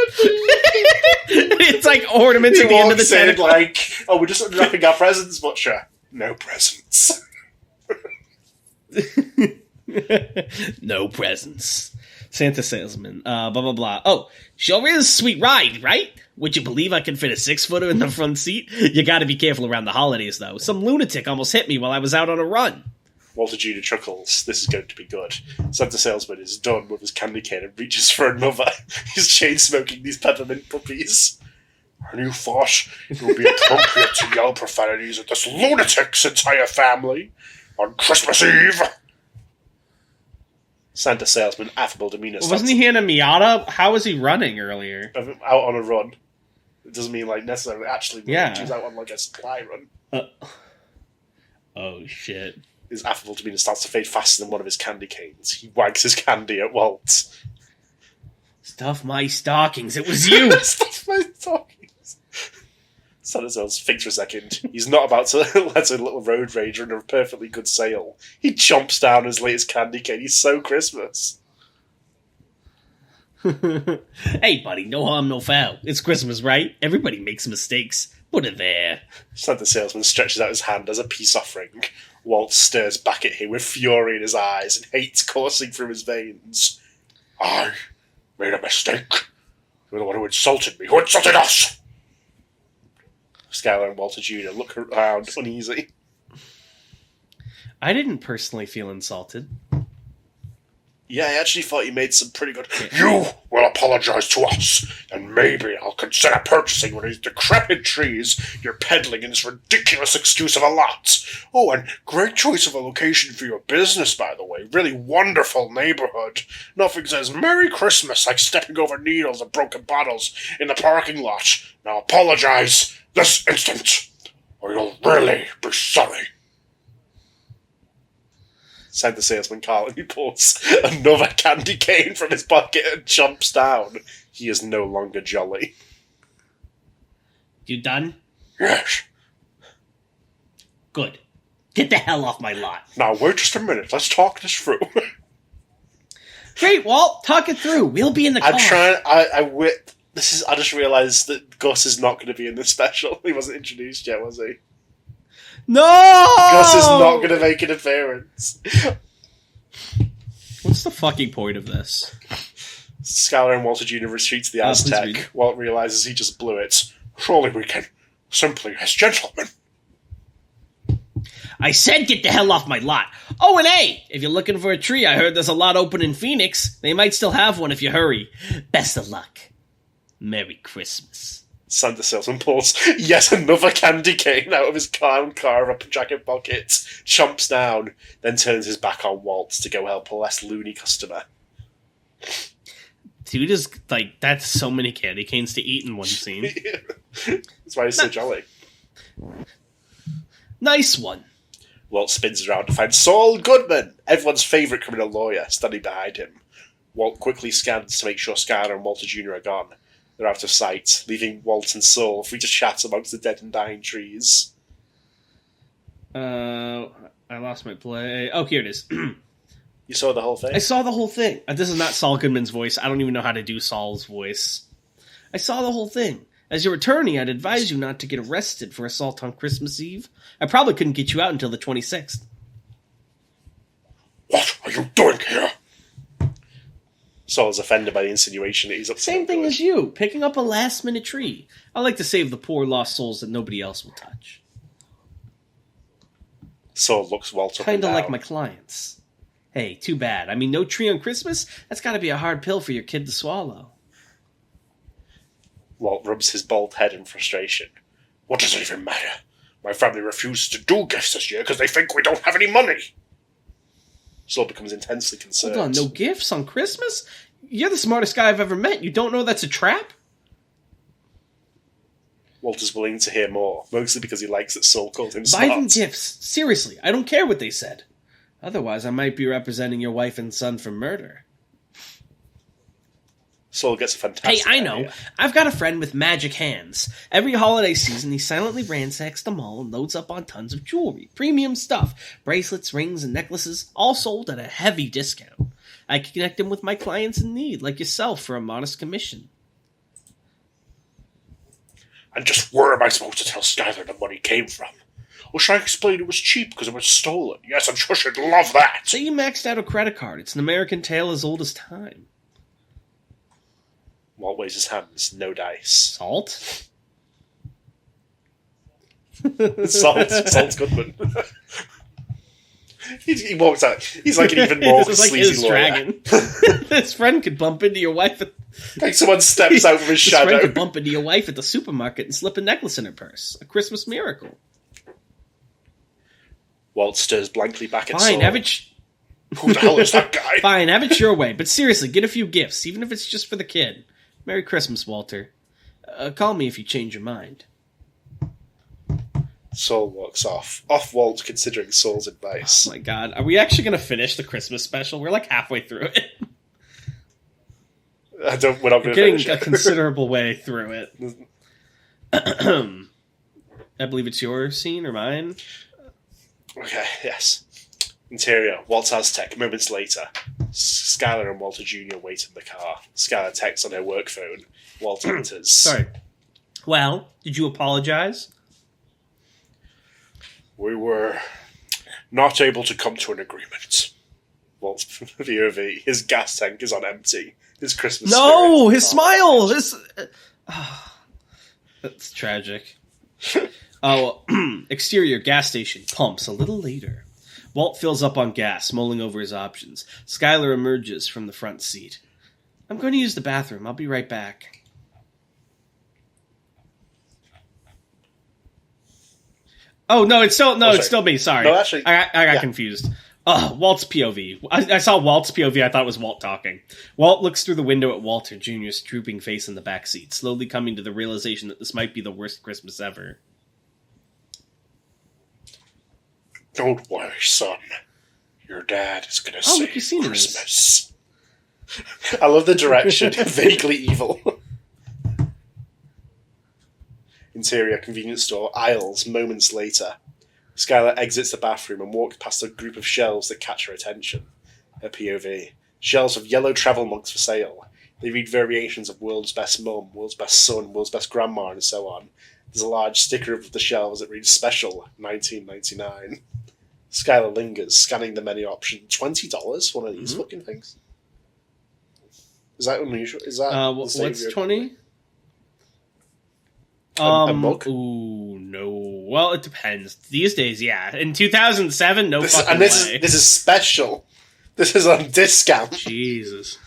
It's like ornaments at the end of the Santa Claus. Like, oh, we're just unwrapping our presents, Butcher. No presents. No presents. Santa salesman, blah, blah, blah. Oh, sure is a sweet ride, right? Would you believe I can fit a 6-footer in the front seat? You gotta be careful around the holidays, though. Some lunatic almost hit me while I was out on a run. Walter Jr. chuckles. This is going to be good. Santa salesman is done with his candy cane and reaches for another. He's chain-smoking these peppermint puppies. And you thought it would be appropriate to yell profanities at this lunatic's entire family on Christmas Eve? Santa salesman, affable demeanor. Wasn't he in a Miata? How was he running earlier? Out on a run. It doesn't mean like necessarily actually. Yeah. He's out on like a supply run. Oh shit! His affable demeanor starts to fade faster than one of his candy canes. He wags his candy at Walt. Stuff my stockings. It was you. Stuff my stockings. Santa salesman thinks for a second. He's not about to let a little road rage run a perfectly good sale. He chomps down his latest candy cane. He's so Christmas. Hey, buddy, no harm, no foul. It's Christmas, right? Everybody makes mistakes. Put it there. Santa salesman stretches out his hand as a peace offering. Walt stares back at him with fury in his eyes and hate coursing through his veins. I made a mistake. You're the one who insulted me. Who insulted us? Skylar and Walter Jr. look around uneasy. I didn't personally feel insulted. Yeah, I actually thought you made some pretty good... You will apologize to us, and maybe I'll consider purchasing one of these decrepit trees you're peddling in this ridiculous excuse of a lot. Oh, and great choice of a location for your business, by the way. Really wonderful neighborhood. Nothing says Merry Christmas like stepping over needles and broken bottles in the parking lot. Now apologize this instant, or you'll really be sorry. Santa salesman calmly pulls another candy cane from his pocket and jumps down. He is no longer jolly. You done? Yes. Good. Get the hell off my lot. Now, wait just a minute. Let's talk this through. Great, Walt. Talk it through. We'll be in the car. I'm trying... I just realised that Gus is not going to be in this special. He wasn't introduced yet, was he? No! Gus is not going to make an appearance. What's the fucking point of this? Skylar and Walter Jr. retreat to the Aztec. Walt realises he just blew it. Surely we can, simply as gentlemen. I said get the hell off my lot. Oh, and hey, if you're looking for a tree, I heard there's a lot open in Phoenix. They might still have one if you hurry. Best of luck. Merry Christmas. Santa salesman pulls yet another candy cane out of his car up jacket pocket, chomps down, then turns his back on Walt to go help a less loony customer. Dude is like, that's so many candy canes to eat in one scene. That's why he's so jolly. Nice one. Walt spins around to find Saul Goodman, everyone's favourite criminal lawyer, standing behind him. Walt quickly scans to make sure Skylar and Walter Jr. are gone. They're out of sight, leaving Walt and Saul free to chat amongst the dead and dying trees. I lost my play. Oh, here it is. You saw the whole thing? I saw the whole thing. This is not Saul Goodman's voice. I don't even know how to do Saul's voice. I saw the whole thing. As your attorney, I'd advise you not to get arrested for assault on Christmas Eve. I probably couldn't get you out until the 26th. What are you doing here? Saul's offended by the insinuation that he's up to Same thing as you, picking up a last-minute tree. I like to save the poor lost souls that nobody else will touch. Saul looks Walt up and Kinda down. like my clients. Hey, too bad. I mean, no tree on Christmas? That's gotta be a hard pill for your kid to swallow. Walt rubs his bald head in frustration. What does it even matter? My family refuses to do gifts this year because they think we don't have any money. Saul becomes intensely concerned. Hold on, no gifts on Christmas? You're the smartest guy I've ever met. You don't know that's a trap? Walt is willing to hear more, mostly because he likes that Saul called him smart. Buy them gifts. Seriously, I don't care what they said. Otherwise, I might be representing your wife and son for murder. Saul gets a fantastic Hey, I know. idea. I've got a friend with magic hands. Every holiday season, he silently ransacks the mall and loads up on tons of jewelry. Premium stuff. Bracelets, rings, and necklaces, all sold at a heavy discount. I can connect him with my clients in need, like yourself, for a modest commission. And just where am I supposed to tell Skylar the money came from? Or should I explain it was cheap because it was stolen? Yes, I'm sure she'd love that. Say you maxed out a credit card. It's an American tale as old as time. Walt waves his hands. No dice. Salt? Salt's Goodman. he walks out. He's like an even more This is like sleazy his lawyer. dragon. This friend could bump into your wife at... Like someone steps out from his This friend shadow. could bump into your wife at the supermarket and slip a necklace in her purse. A Christmas miracle. Walt stares blankly back at Fine, Saul. have it... Who the hell is that guy? Fine, have it your way. But seriously, get a few gifts, even if it's just for the kid. Merry Christmas, Walter. Call me if you change your mind. Saul walks off. Off Walt, considering Saul's advice. Oh my god, are we actually going to finish the Christmas special? We're like halfway through it. We're not going to Getting finish a it. considerable way through it. I believe it's your scene or mine. Okay, yes. Interior, Walt's Aztec. Moments later, Skylar and Walter Jr. wait in the car. Skylar texts on her work phone. Walt enters. Sorry. Well, did you apologize? We were not able to come to an agreement. Walt's POV. His gas tank is on empty. His Christmas No, spirit his is smile. That's tragic. Oh, exterior gas station pumps a little later. Walt fills up on gas, mulling over his options. Skylar emerges from the front seat. I'm going to use the bathroom. I'll be right back. Oh no, it's still it's still me. Sorry, No, actually, I got yeah. confused. Oh, Walt's POV. I saw Walt's POV. I thought it was Walt talking. Walt looks through the window at Walter Jr.'s drooping face in the back seat, slowly coming to the realization that this might be the worst Christmas ever. Don't worry, son. Your dad is going to Oh, look, save you've seen Christmas. I love the direction. Vaguely evil. Interior convenience store. Aisles. Moments later. Skylar exits the bathroom and walks past a group of shelves that catch her attention. Her POV. Shelves of yellow travel mugs for sale. They read variations of World's Best Mum, World's Best Son, World's Best Grandma, and so on. There's a large sticker above the shelves that reads Special, $19.99. Skylar lingers, scanning the menu option. $20? One of these fucking things? Is that unusual? Is that what's 20? A mug? Ooh, no. Well, it depends. These days, yeah. In 2007, no fucking and this way. This is special. This is on discount. Jesus.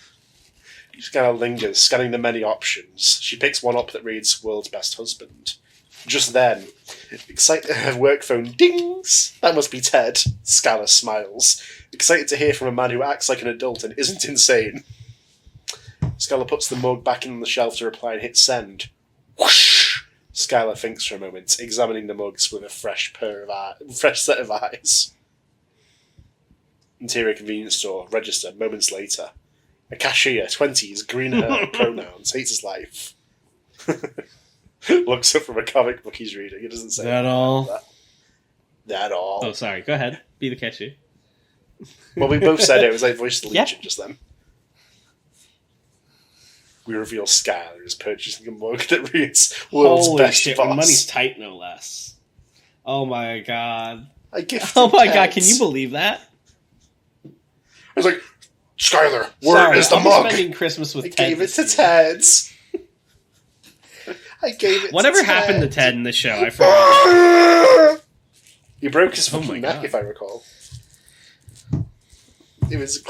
She kind of lingers, scanning the many options. She picks one up that reads World's Best Husband. Just then, her work phone dings. That must be Ted. Skylar smiles, excited to hear from a man who acts like an adult and isn't insane. Skylar puts the mug back in the shelf to reply and hits send. Whoosh! Skylar thinks for a moment, examining the mugs with a fresh set of eyes. Interior convenience store, register, moments later. A cashier, 20s, green hair, pronouns, hates his life. Looks up from a comic book he's reading. It doesn't say that all. That all. Oh, sorry. Go ahead. Be the cashier. Well, we both said it. It was like voice to Yep. Legion just then. We reveal Skylar is purchasing a mug that reads World's Holy Best shit, Boss. when money's tight, no less. Oh my god. I gifted Oh my god, Ted's. can you believe that? I was like, Skylar, where Sorry, is the I'm mug? spending Christmas with I Ted. gave it this to year. Ted's. I gave it Whatever to happened to Ted. Ted in the show? I forgot. He broke his Oh my fucking neck, God. if I recall. It was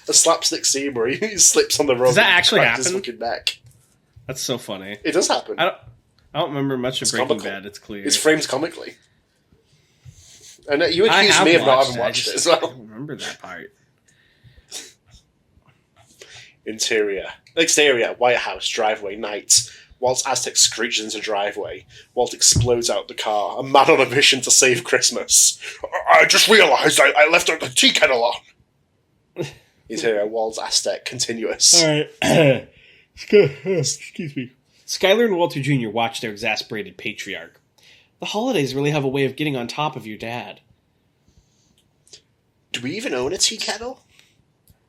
a slapstick scene where he slips on the rug. Does that and actually cracks his happen? fucking neck. That's so funny. It does happen. I don't remember much of It's Breaking comical. Bad. It's clear. It's framed comically. And you I accused have me of not watched having I watched it just as well. don't remember that part. Exterior, White House, driveway, night. Walt's Aztec screeches into driveway. Walt explodes out the car, a man on a mission to save Christmas. I just realised I left the tea kettle on. Interior, Walt's Aztec, continuous. All right. Excuse me. Skylar and Walter Jr. watch their exasperated patriarch. The holidays really have a way of getting on top of your dad. Do we even own a tea kettle?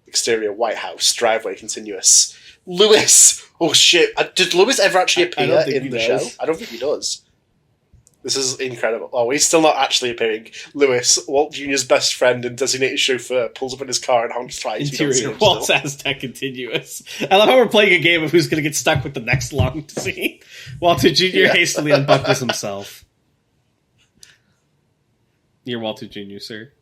Exterior, White House, driveway, continuous. Lewis! Oh shit, did Lewis ever actually I don't appear think in he the does. show? I don't think he does. This is incredible. Oh, he's still not actually appearing. Lewis, Walt Jr.'s best friend and designated chauffeur, pulls up in his car and honks twice. We don't see Interior, him Walt's still. Aztec continuous. I love how we're playing a game of who's going to get stuck with the next long scene. Walter Jr. hastily unbuckles himself. You're Walter Jr., sir.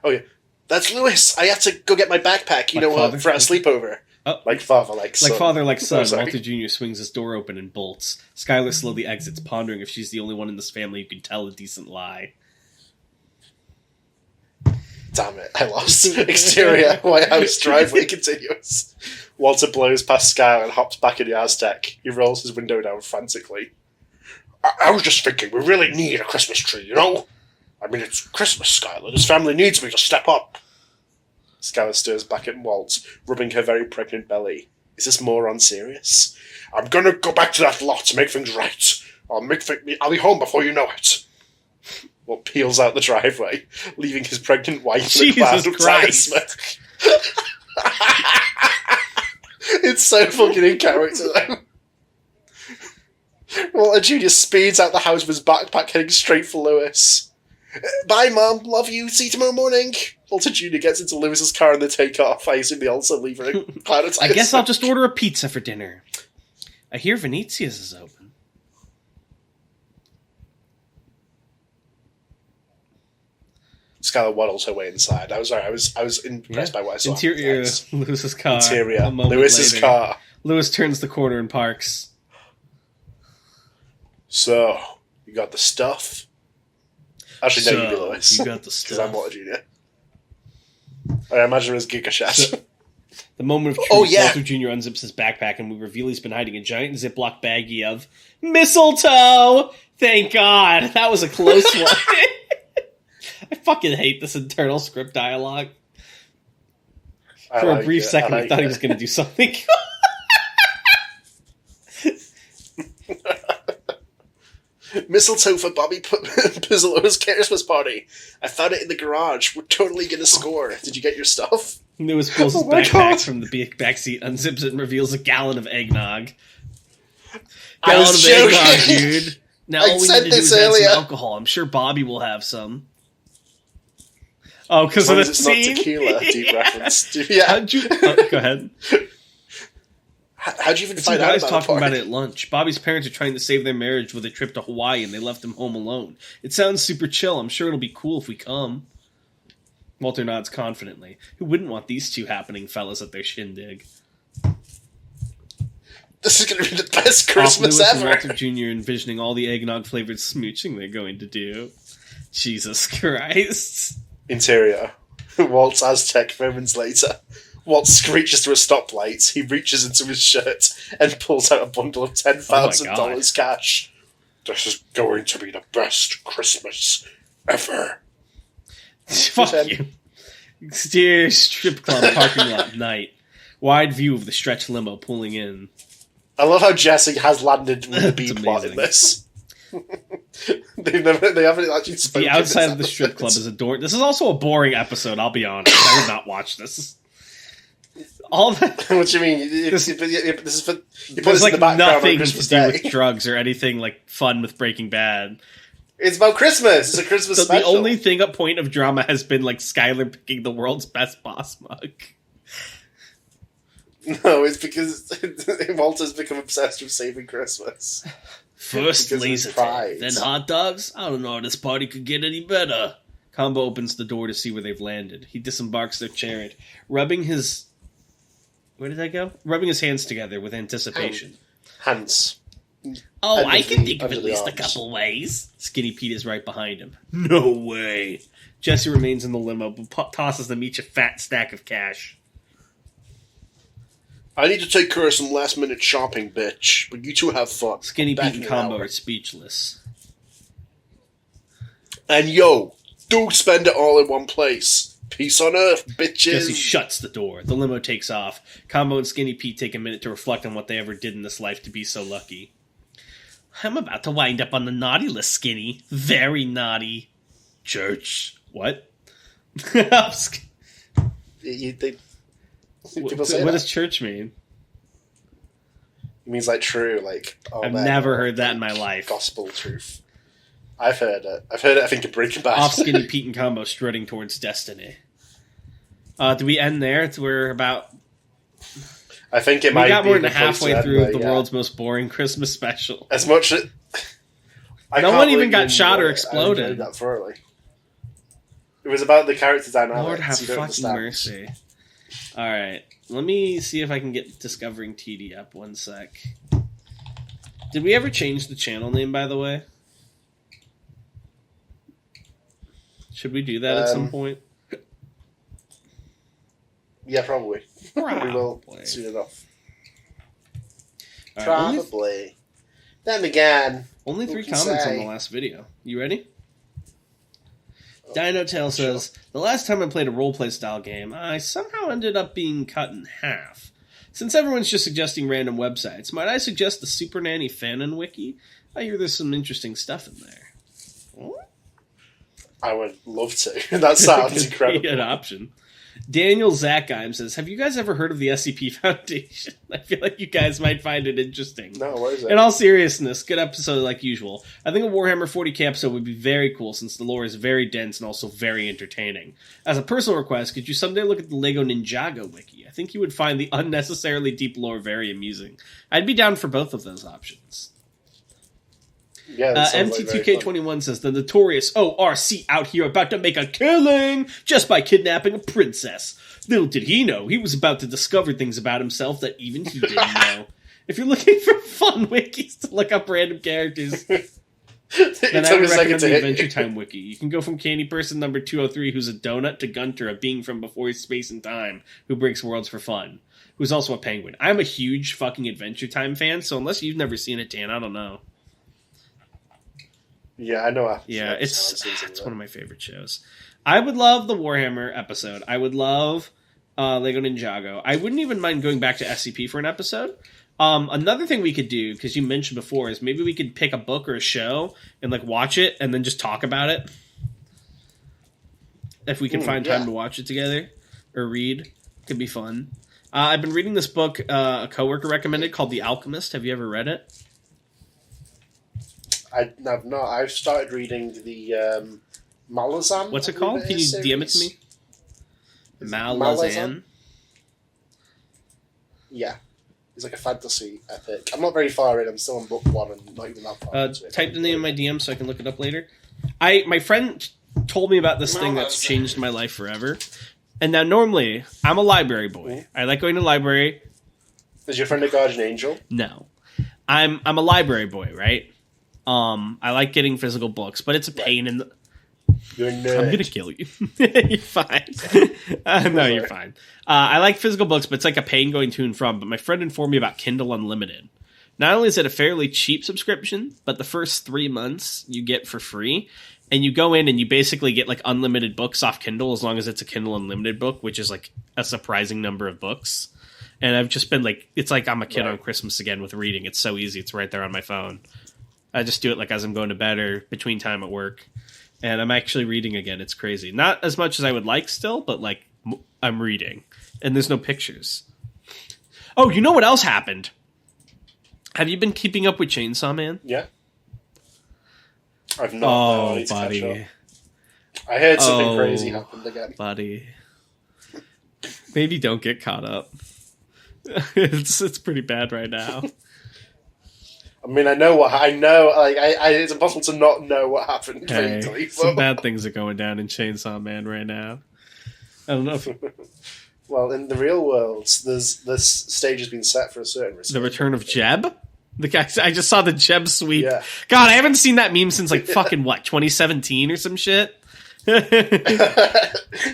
Oh yeah. That's Lewis! I had to go get my backpack, you Like know father? what, for a sleepover. Oh. Like father, like son. Like father, like son, Oh, sorry. Walter Jr. swings his door open and bolts. Skylar slowly exits, pondering if she's the only one in this family who can tell a decent lie. Damn it, I lost. Exterior, White House, driveway, continuous. Walter blows past Skylar and hops back in the Aztec. He rolls his window down frantically. I was just thinking, we really need a Christmas tree, you know? I mean, it's Christmas, Skylar. This family needs me to step up. Skylar stares back at Walt, rubbing her very pregnant belly. Is this moron serious? I'm gonna go back to that lot to make things right. I'll be home before you know it. Walt peels out the driveway, leaving his pregnant wife in a cloud Jesus of tire smoke. It's so fucking in character, though. Walter Jr. speeds out the house with his backpack, heading straight for Lewis. Bye, Mom. Love you. See you tomorrow morning. Walter Jr. gets into Lewis's car and they take off. I assume they also leave her a cloud of I tire guess smoke. I'll just order a pizza for dinner. I hear Venezia's is open. Skylar waddles her way inside. I was impressed by what I saw. Interior, Thanks. Lewis's car. Interior, A moment Lewis's later. car. Lewis turns the corner and parks. So, you got the stuff? Actually, no, you be Lewis. You got the Because I'm stuff. Walter Jr. I imagine it was Giga Chef. The moment of truth, Oh, yeah. Walter Jr. unzips his backpack and we reveal he's been hiding a giant Ziploc baggie of mistletoe! Thank God! That was a close one. I fucking hate this internal script dialogue. For a brief second, I thought he was going to do something. Mistletoe for Bobby Pizzolo's Christmas party. I found it in the garage. We're totally gonna score. Did you get your stuff? Lewis pulls his my backpack God. from the back seat, unzips it, and reveals a gallon of eggnog. I Gallon was of eggnog, joking. dude. Now I all we said need to do this is add earlier. some alcohol. I'm sure Bobby will have some. Oh, because As of long the as it's not scene? tequila, deep reference. Yeah. How'd you... go ahead. How'd you even Some find out guys about talking the about party? it at lunch. Bobby's parents are trying to save their marriage with a trip to Hawaii, and they left him home alone. It sounds super chill. I'm sure it'll be cool if we come. Walter nods confidently. Who wouldn't want these two happening fellas at their shindig? This is going to be the best Off Christmas Lewis and ever. Walter Jr. envisioning all the eggnog-flavored smooching they're going to do. Jesus Christ. Interior. Walt's Aztec moments later. Walt screeches to a stoplight. He reaches into his shirt and pulls out a bundle of $10,000 cash. This is going to be the best Christmas ever. Fuck you. Exterior strip club parking lot night. Wide view of the stretch limo pulling in. I love how Jesse has landed with the It's B plot in amazing. this. they haven't actually spoken. The outside this of the strip club episode. is adorned. This is also a boring episode, I'll be honest. I would not watch this. All that... What do you mean? This- This is for. You put There's this in like the background on nothing to Christmas do with Day. drugs or anything like fun with Breaking Bad. It's about Christmas. It's a Christmas So the special. only thing a point of drama has been like Skylar picking the world's best boss mug. No, it's because Walter's become obsessed with saving Christmas. First Because of laser pride. tag, then hot dogs. I don't know how this party could get any better. Combo opens the door to see where they've landed. He disembarks their chariot, rubbing his... Where did I go? Rubbing his hands together with anticipation. Hands. Oh, Under I can the- think of under at the least a arms. couple ways. Skinny Pete is right behind him. No way. Jesse remains in the limo, but tosses them each a fat stack of cash. I need to take care of some last minute shopping, bitch. But you two have fun. Skinny Back Pete in and an Combo hour. are speechless. And yo, do spend it all in one place. Peace on earth, bitches. Jesse shuts the door. The limo takes off. Combo and Skinny Pete take a minute to reflect on what they ever did in this life to be so lucky. I'm about to wind up on the naughty list, Skinny. Very naughty. Church. What? what People say what that. does church mean? It means like true, like. Oh, I've man, never like, heard that in my life. Gospel truth. I've heard it. I think, in Breaking Bad. Off Skinny Pete and Combo strutting towards destiny. Do we end there? We're about... I think it We might got be more than the close halfway to through end, the yeah. world's most boring Christmas special. As much as... I No can't one even believe got you shot or enjoyed it. I exploded. enjoyed that thoroughly. It was about the character dynamics. Lord have you don't fucking understand. mercy. Alright, let me see if I can get Discovering TD up 1 sec. Did we ever change the channel name, by the way? Should we do that at some point? Yeah, probably. We will Probably. soon enough. All right, only, Probably. Then again. only who 3 can comments on say? the last video. You ready? Dino Tail says, the last time I played a roleplay style game, I somehow ended up being cut in half. Since everyone's just suggesting random websites, might I suggest the Super Nanny Fanon Wiki? I hear there's some interesting stuff in there. What? I would love to. That sounds Could be incredible. an option. Daniel Zackheim says, have you guys ever heard of the SCP Foundation? I feel like you guys might find it interesting. No, what is it? In all seriousness, good episode like usual. I think a Warhammer 40k episode would be very cool since the lore is very dense and also very entertaining. As a personal request, could you someday look at the LEGO Ninjago wiki? I think you would find the unnecessarily deep lore very amusing. I'd be down for both of those options. Yeah, that sounds like very fun. MTTK21 says, the notorious ORC out here about to make a killing just by kidnapping a princess. Little did he know, he was about to discover things about himself that even he didn't know. If you're looking for fun wikis to look up random characters, then It I took would a second recommend to the hit Adventure you. Time wiki. You can go from Candy Person number 203, who's a donut, to Gunter, a being from before space and time, who breaks worlds for fun, who's also a penguin. I'm a huge fucking Adventure Time fan, so unless you've never seen it, Dan, I don't know. Yeah, I know. Yeah, it's one of my favorite shows. I would love the Warhammer episode. I would love Lego Ninjago. I wouldn't even mind going back to SCP for an episode. Another thing we could do, because you mentioned before, is maybe we could pick a book or a show and like watch it and then just talk about it. If we can find time to watch it together or read, could be fun. I've been reading this book a coworker recommended called The Alchemist. Have you ever read it? I've not. I've started reading the Malazan. What's it called? Can you DM it to me? Malazan. Yeah. It's like a fantasy epic. I'm not very far in. I'm still on book 1 and not even that far into it. Type the name in my DM so I can look it up later. My friend told me about this thing that's changed my life forever. And now normally, I'm a library boy. I like going to the library. Is your friend a guardian angel? No. I'm a library boy, right? I like getting physical books, but it's a pain in the... You're a nerd. I'm going to kill you. You're fine. No, you're fine. I like physical books, but it's like a pain going to and from. But my friend informed me about Kindle Unlimited. Not only is it a fairly cheap subscription, but the first 3 months you get for free. And you go in and you basically get like unlimited books off Kindle as long as it's a Kindle Unlimited book, which is like a surprising number of books. And I've just been like, it's like I'm a kid on Christmas again with reading. It's so easy. It's right there on my phone. I just do it like as I'm going to bed or between time at work. And I'm actually reading again. It's crazy. Not as much as I would like still, but like I'm reading. And there's no pictures. Oh, you know what else happened? Have you been keeping up with Chainsaw Man? Yeah. I've not. Oh, buddy. I heard something crazy happened again. Buddy. Maybe don't get caught up. It's pretty bad right now. I mean, I know. Like, it's impossible to not know what happened. Hey, some bad things are going down in Chainsaw Man right now. I don't know if... Well, in the real world, this stage has been set for a certain The return of Jeb? The guy, I just saw the Jeb sweep. Yeah. God, I haven't seen that meme since like fucking what, 2017 or some shit?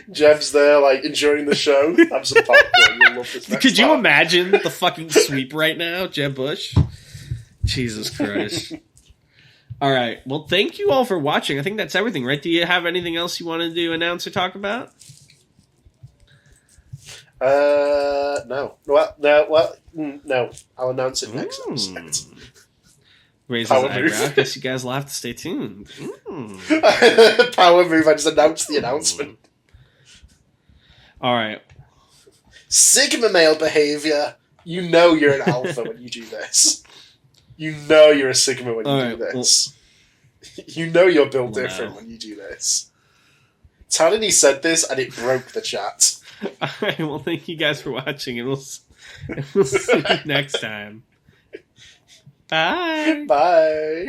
Jeb's there, like, enjoying the show. Have some popcorn. You'll love this next Could you part. imagine the fucking sweep right now, Jeb Bush? Jesus Christ. All right. Well, thank you all for watching. I think that's everything, right? Do you have anything else you wanted to announce or talk about? No. No. I'll announce it next episode. Raises Power eyebrow. move. Guess you guys will have to stay tuned. Power move. I just announced the announcement. All right. Sigma male behavior. You know you're an alpha when you do this. You know you're a Sigma when you do this. You know you're built different when you do this. Talini said this and it broke the chat. All right. Well, thank you guys for watching, and we'll see you next time. Bye. Bye.